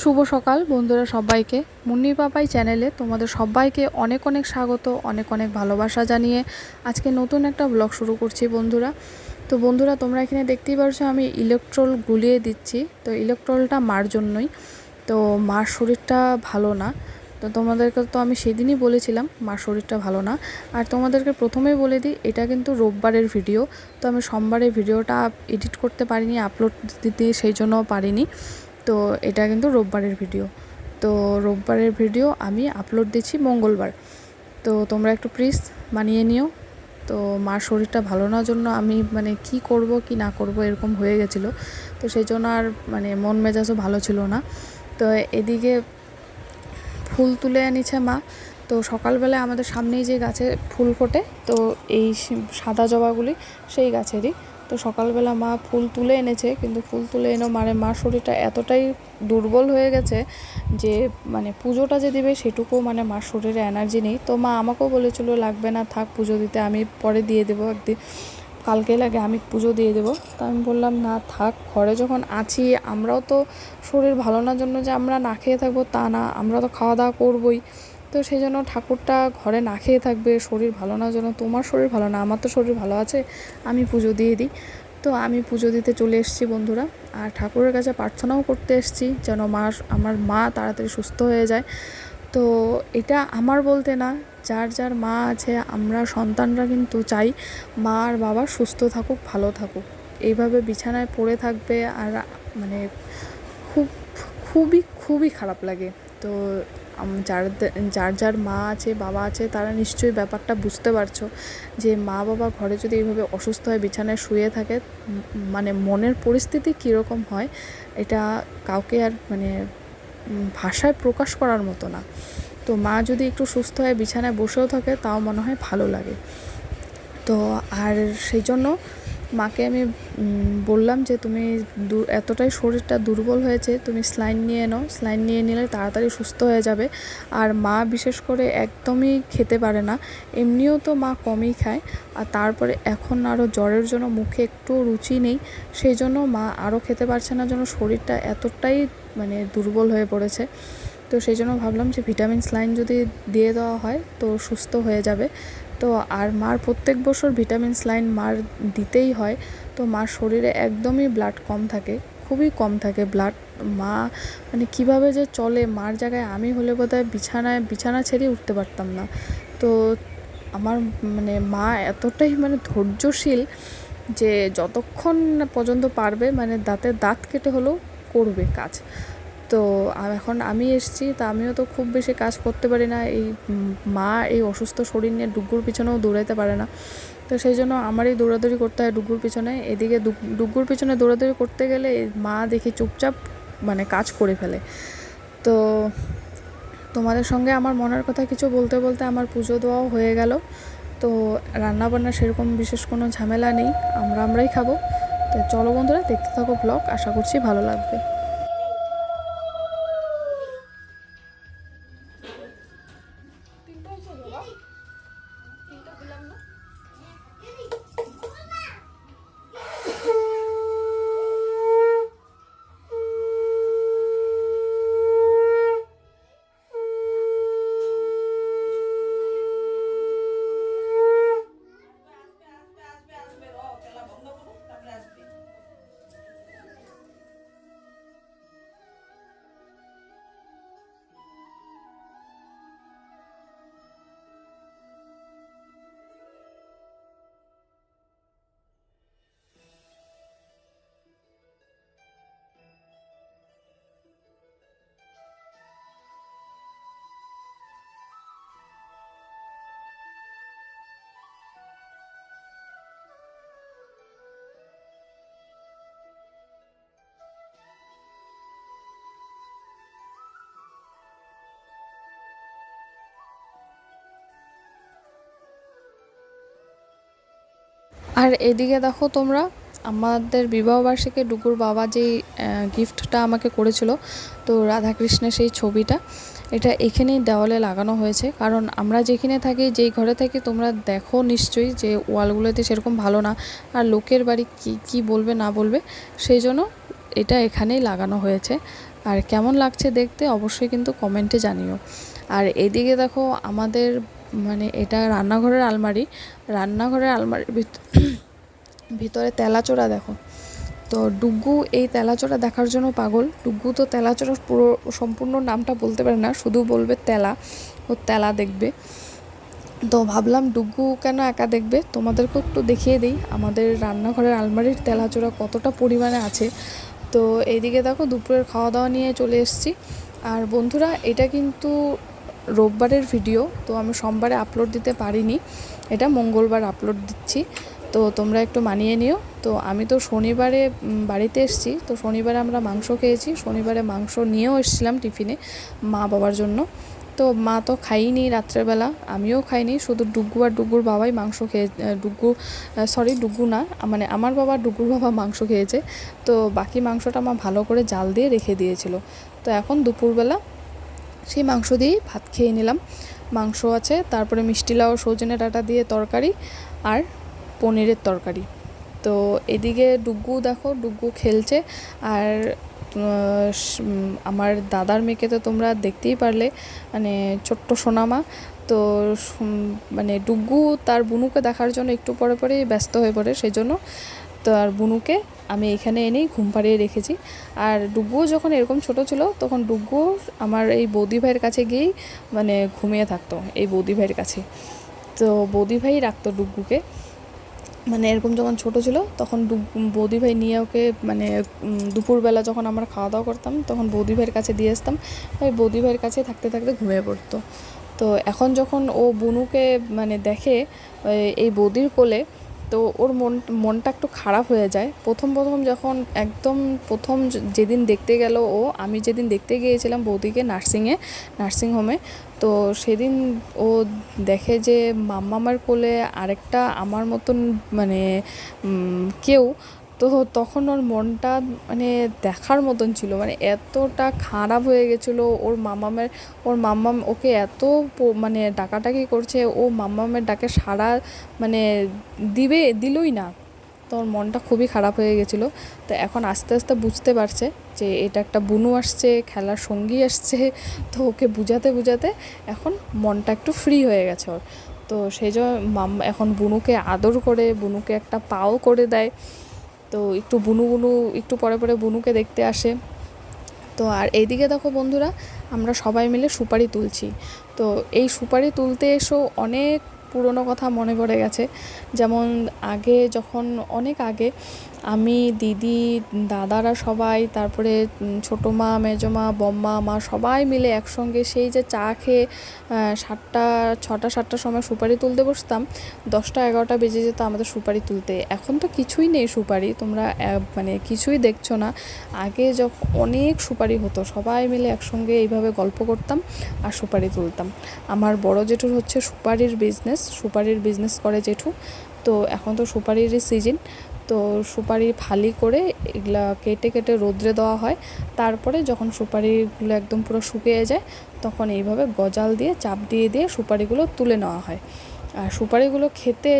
শুভ সকাল বন্ধুরা, সবাইকে মুন্নি পাপাই চ্যানেলে তোমাদের সবাইকে অনেক অনেক স্বাগত, অনেক অনেক ভালোবাসা জানিয়ে আজকে নতুন একটা ব্লগ শুরু করছি বন্ধুরা। তো বন্ধুরা, তোমরা এখানে দেখতেই পারছো আমি ইলেকট্রল গুলিয়ে দিচ্ছি। তো ইলেকট্রলটা মার জন্যই। তো মার শরীরটা ভালো না। তো তোমাদেরকে তো আমি সেদিনই বলেছিলাম মার শরীরটা ভালো না। আর তোমাদেরকে প্রথমেই বলে দিই, এটা কিন্তু রোববারের ভিডিও। তো আমি সোমবারে ভিডিওটা এডিট করতে পারিনি, আপলোড দিতে সেই জন্য পারিনি। তো এটা কিন্তু রোববারের ভিডিও। তো রোববারের ভিডিও আমি আপলোড দিচ্ছি মঙ্গলবার। তো তোমরা একটু প্লিজ মানিয়ে নিও। তো মার শরীরটা ভালো না জন্য আমি কি করব কি না করব এরকম হয়ে গেছিলো। তো সেই জন্য আর মন মেজাজও ভালো ছিল না। তো এদিকে ফুল তুলে আনিছে মা। তো সকালবেলায় আমাদের সামনেই যে গাছে ফুল ফোটে, তো এই সাদা জবাগুলি সেই গাছেরই। তো সকালবেলা মা ফুল তুলে এনেছে, কিন্তু ফুল তুলে এনেও মার শরীরটা এতটাই দুর্বল হয়ে গেছে যে পুজোটা যে দিবে সেটুকু মার শরীরে এনার্জি নেই। তো মা আমাকেও বলেছিল লাগবে না, থাক পুজো দিতে, আমি পরে দিয়ে দেবো, একদিন কালকে লাগে আমি পুজো দিয়ে দেবো। তো আমি বললাম না থাক, ঘরে যখন আছি আমরাও তো শরীর ভালো না জন্য যে আমরা না খেয়ে থাকবো তা না, আমরা তো খাওয়া দাওয়া করবোই। তো সেই জন্য ঠাকুরটা ঘরে না খেয়ে থাকবে, শরীর ভালো না জন্য। তোমার শরীর ভালো না, আমার তো শরীর ভালো আছে, আমি পুজো দিয়ে দিই। তো আমি পুজো দিতে চলে এসেছি বন্ধুরা। আর ঠাকুরের কাছে প্রার্থনাও করতে এসেছি যেন আমার মা তাড়াতাড়ি সুস্থ হয়ে যায়। তো এটা আমার বলতে না, যার যার মা আছে আমরা সন্তানরা কিন্তু চাই মা আর বাবা সুস্থ থাকুক, ভালো থাকুক। এইভাবে বিছানায় পড়ে থাকবে আর খুব খুবই খুবই খারাপ লাগে। তো যার যার মা আছে বাবা আছে তারা নিশ্চয়ই ব্যাপারটা বুঝতে পারছো যে মা বাবা ঘরে যদি এইভাবে অসুস্থ হয়ে বিছানায় শুয়ে থাকে মনের পরিস্থিতি কীরকম হয়, এটা কাউকে আর ভাষায় প্রকাশ করার মতো না। তো মা যদি একটু সুস্থ হয়ে বিছানায় বসেও থাকে তাও মনে হয় ভালো লাগে। তো আর সেই জন্য মাকে আমি বললাম যে তুমি এতটাই শরীরটা দুর্বল হয়েছে, তুমি স্যালাইন নিয়ে নাও, স্যালাইন নিয়ে নিলে তাড়াতাড়ি সুস্থ হয়ে যাবে। আর মা বিশেষ করে একদমই খেতে পারে না, এমনিও তো মা কমই খায়, আর তারপরে এখন আরও জ্বরের জন্য মুখে একটু রুচি নেই, সেই জন্য মা আরও খেতে পারছে না, জন্য শরীরটা এতটাই দুর্বল হয়ে পড়েছে। তো সেই জন্য ভাবলাম যে ভিটামিন স্যালাইন যদি দিয়ে দেওয়া হয় তো সুস্থ হয়ে যাবে। তো আর মার প্রত্যেক বছর ভিটামিন স্যালাইন মার দিতেই হয়। তো মার শরীরে একদমই ব্লাড কম থাকে, খুবই কম থাকে ব্লাড। মা কিভাবে যে চলে, মার জায়গায় আমি হলে বোধহয় বিছানা ছেড়ে উঠতে পারতাম না। তো আমার মা এতটাই ধৈর্যশীল যে যতক্ষণ পর্যন্ত পারবে দাঁতে দাঁত কেটে হলেও করবে কাজ। তো এখন আমি এসেছি, তা আমিও তো খুব বেশি কাজ করতে পারি না। এই মা এই অসুস্থ শরীর নিয়ে ডুগ্গুর পিছনেও দৌড়াতে পারে না। তো সেই জন্য আমারই দৌড়াদৌড়ি করতে হয় ডুগ্গুর পিছনে। এদিকে ডুগ্গুর পিছনে দৌড়াদৌড়ি করতে গেলে মা দেখি চুপচাপ কাজ করে ফেলে। তো তোমাদের সঙ্গে আমার মনের কথা কিছু বলতে বলতে আমার পুজো দেওয়াও হয়ে গেল। তো রান্নাবান্না সেরকম বিশেষ কোনো ঝামেলা নেই, আমরাই খাবো। তো চলো বন্ধুরা, দেখতে থাকো ব্লগ, আশা করছি ভালো লাগবে। আর এদিকে দেখো তোমরা, আমাদের বিবাহবার্ষিকী ডুগুর বাবা যেই গিফটটা আমাকে করেছিল, তো রাধাকৃষ্ণের সেই ছবিটা, এটা এখানেই দেওয়ালে লাগানো হয়েছে। কারণ আমরা যেখানে থাকি, যেই ঘরে থাকি, তোমরা দেখো নিশ্চয়ই যে ওয়ালগুলোতে সেরকম ভালো না, আর লোকের বাড়ি কি বলবে না বলবে, সেই জন্য এটা এখানেই লাগানো হয়েছে। আর কেমন লাগছে দেখতে অবশ্যই কিন্তু কমেন্টে জানিও। আর এদিকে দেখো আমাদের মানে এটা রান্নাঘরের আলমারি, রান্নাঘরের আলমারির ভিতরে তেলাচোরা দেখো। তো ডুগ্গু এই তেলাচোরা দেখার জন্য পাগল। ডুগ্গু তো তেলাচোরার পুরো সম্পূর্ণ নামটা বলতে পারে না, শুধু বলবে তেলা, ও তেলা দেখবে। তো ভাবলাম ডুগ্গু কেন একা দেখবে, তোমাদেরকেও একটু দেখিয়ে দিই আমাদের রান্নাঘরের আলমারির তেলাচোরা কতটা পরিমাণে আছে। তো এইদিকে দেখো দুপুরের খাওয়া দাওয়া নিয়ে চলে এসেছি। আর বন্ধুরা এটা কিন্তু রোববারের ভিডিও, তো আমি সোমবারে আপলোড দিতে পারিনি, এটা মঙ্গলবার আপলোড দিচ্ছি, তো তোমরা একটু মানিয়ে নিও। তো আমি তো শনিবারে বাড়িতে এসেছি, তো শনিবারে আমরা মাংস খেয়েছি, শনিবারে মাংস নিয়েও এসেছিলাম টিফিনে মা বাবার জন্য। তো মা তো খাইনি রাত্রেবেলা, আমিও খাইনি, শুধু ডুগ্গু আর ডুগ্গুর বাবাই মাংস খেয়ে ডুগ্গু না, মানে আমার বাবা ডুগ্গুর বাবা মাংস খেয়েছে। তো বাকি মাংসটা মা ভালো করে জাল দিয়ে রেখে দিয়েছিল। তো এখন দুপুরবেলা সেই মাংস দিয়েই ভাত খেয়ে নিলাম। মাংস আছে, তারপরে মিষ্টি লাউ সজনে ডাঁটা দিয়ে তরকারি আর পনিরের তরকারি। তো এদিকে ডুগ্গু দেখো, ডুগ্গু খেলছে। আর আমার দাদার মেয়েকে তো তোমরা দেখতেই পারলে, মানে ছোট্ট সোনামা। তো মানে ডুগ্গু তার বুনুকে দেখার জন্য একটু পরে পরেই ব্যস্ত হয়ে পড়ে, সেই জন্য তো আর বুনুকে আমি এখানে এনেই ঘুম পাড়িয়ে রেখেছি। আর ডুগ্গুও যখন এরকম ছোট ছিল তখন ডুগ্গু আমার এই বৌদি ভাইয়ের কাছে গিয়েই মানে ঘুমিয়ে থাকতো, এই বৌদি ভাইয়ের কাছে। তো বৌদি ভাই রাখতো ডুগ্গুকে, মানে এরকম যখন ছোট ছিল তখন বৌদি ভাই নিয়ে ওকে, মানে দুপুরবেলা যখন আমরা খাওয়া দাওয়া করতাম তখন বৌদি ভাইয়ের কাছে দিয়ে আসতাম, ওই বৌদি ভাইয়ের কাছে থাকতে থাকতে ঘুমিয়ে পড়তো। তো এখন যখন ও বুনুকে মানে দেখে এই বৌদির কোলে, তো ওর মনটা একটু খারাপ হয়ে যায়। প্রথম যখন একদম প্রথম যেদিন দেখতে গেল ও, আমি যেদিন দেখতে গিয়েছিলাম বৌদিকে নার্সিংহোমে, তো সেদিন ও দেখে যে মাম্মামার কোলে আরেকটা আমার মতন মানে কেউ, তো তখন ওর মনটা মানে দেখার মতন ছিল, মানে এতটা খারাপ হয়ে গেছিলো। ওর মাম্মাম ওকে এত মানে ডাকাডাকি করছে, ও মাম্মামের ডাকে সাড়া মানে দিলই না। তো ওর মনটা খুবই খারাপ হয়ে গেছিলো। তো এখন আস্তে আস্তে বুঝতে পারছে যে এটা একটা বুনু আসছে, খেলার সঙ্গী আসছে। তো ওকে বুঝাতে এখন মনটা একটু ফ্রি হয়ে গেছে ওর। তো সেই জন্য এখন বুনুকে আদর করে, বুনুকে একটা পাও করে দেয়। তো একটু বুনু একটু পরে পরে বুনুকে দেখতে আসে। তো আর এইদিকে দেখো বন্ধুরা, আমরা সবাই মিলে সুপারি তুলছি। তো এই সুপারি তুলতে এসেও অনেক পুরনো কথা মনে পড়ে গেছে। যেমন আগে যখন অনেক আগে আমি, দিদি, দাদারা সবাই, তারপরে ছোটো মা, মেজো মা, বম্মা, মা সবাই মিলে একসঙ্গে সেই যে চা খেয়ে 6টা-7টার সময় সুপারি তুলতে বসতাম, 10টা-11টা বেজে যেত আমাদের সুপারি তুলতে। এখন তো কিছুই নেই সুপারি, তোমরা মানে কিছুই দেখছো না। আগে যখন অনেক সুপারি হতো, সবাই মিলে একসঙ্গে এইভাবে গল্প করতাম আর সুপারি তুলতাম। আমার বড় জেঠুর হচ্ছে সুপারির বিজনেস করে জেঠু। তো এখন তো সুপারিরই সিজন, তো সুপারি ফালি করে এগুলা কেটে রোদ্রে দেওয়া হয়। তারপরে যখন সুপারিগুলো একদম পুরো শুকিয়ে যায় তখন এইভাবে গজাল দিয়ে চাপ দিয়ে সুপারিগুলো তুলে নেওয়া হয়। আর সুপারিগুলো খেতে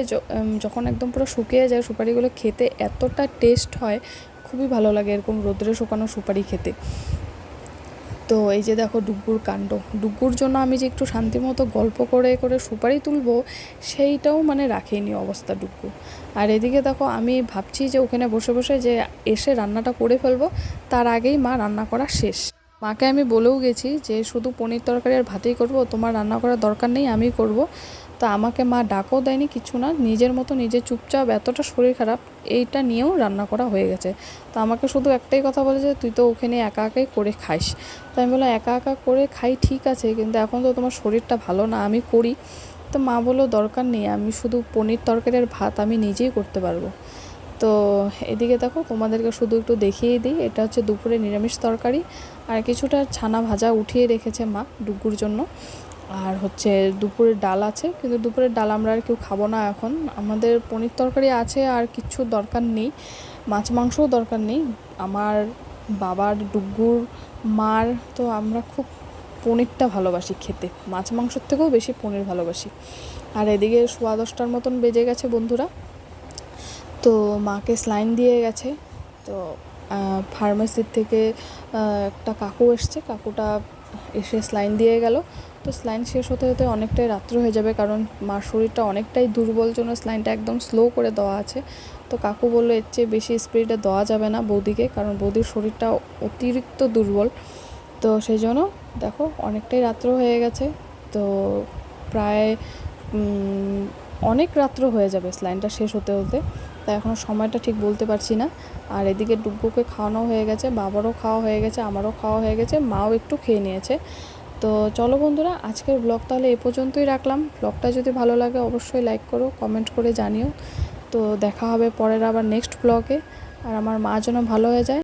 যখন একদম পুরো শুকিয়ে যায়, সুপারিগুলো খেতে এতটা টেস্ট হয়, খুবই ভালো লাগে এরকম রোদ্রে শুকানো সুপারি খেতে। তো এই যে দেখো ডুগ্গুর কাণ্ড, ডুগ্গুর জন্য আমি যে একটু শান্তিমতো গল্প করে সুপারি তুলবো সেইটাও মানে রাখেনি অবস্থা ডুগ্গু। আর এদিকে দেখো আমি ভাবছি যে ওখানে বসে যে এসে রান্নাটা করে ফেলবো, তার আগেই মা রান্না করা শেষ। মাকে আমি বলেও গেছি যে শুধু পনির তরকারি আর ভাতেই করবো, তোমার রান্না করার দরকার নেই, আমিই করব। তো আমাকে মা ডাকও দেয়নি, কিছু না, নিজের মতো নিজে চুপচাপ, এতটা শরীর খারাপ এইটা নিয়েও রান্না করা হয়ে গেছে। তো আমাকে শুধু একটাই কথা বলে যে তুই তো ওখানে একাই করে খাইস। তো আমি বললাম একা করে খাই ঠিক আছে, কিন্তু এখন তো তোমার শরীরটা ভালো না, আমি করি। তো মা বললো দরকার নেই, আমি শুধু পনির তরকারি আর ভাত আমি নিজেই করতে পারবো। তো এদিকে দেখো তোমাদেরকে শুধু একটু দেখিয়ে দিই, এটা হচ্ছে দুপুরে নিরামিষ তরকারি, আর কিছুটা ছানা ভাজা উঠিয়ে রেখেছে মা ডুগ্গুর জন্য। আর হচ্ছে দুপুরের ডাল আছে, কিন্তু দুপুরের ডাল আমরা আর কেউ খাবো না এখন। আমাদের পনির তরকারি আছে, আর কিচ্ছু দরকার নেই, মাছ মাংসও দরকার নেই। আমার বাবার, ডুগ্গুর, মার, তো আমরা খুব পনিরটা ভালোবাসি খেতে, মাছ মাংসর থেকেও বেশি পনির ভালোবাসি। আর এদিকে 10:15 মতন বেজে গেছে বন্ধুরা। তো মাকে স্লাইন দিয়ে গেছে, তো ফার্মেসির থেকে একটা কাকু এসছে, কাকুটা এসে স্লাইন দিয়ে গেল। তো স্লাইন শেষ হতে হতে অনেকটাই রাত্র হয়ে যাবে, কারণ মার শরীরটা অনেকটাই দুর্বল জন্য স্লাইনটা একদম স্লো করে দেওয়া আছে। তো কাকু বললো এর চেয়ে বেশি স্পিডে দেওয়া যাবে না বৌদিকে, কারণ বৌদির শরীরটা অতিরিক্ত দুর্বল। তো সেই জন্য দেখো অনেকটাই রাত্র হয়ে গেছে। তো প্রায় অনেক রাত্র হয়ে যাবে স্লাইনটা শেষ হতে হতে। তাই এখনও সময়টা ঠিক বলতে পারছি না। আর এদিকে ডুগ্গুকে খাওয়ানো হয়ে গেছে, বাবারও খাওয়া হয়ে গেছে, আমারও খাওয়া হয়ে গেছে, মাও একটু খেয়ে নিয়েছে। তো চলো বন্ধুরা, আজকের ব্লগ তাহলে এই পর্যন্তই রাখলাম। ব্লগটা যদি ভালো লাগে অবশ্যই লাইক করো, কমেন্ট করে জানিও। তো দেখা হবে পরের আবার নেক্সট ব্লগে। আর আমার মা যেন ভালো হয়ে যায়।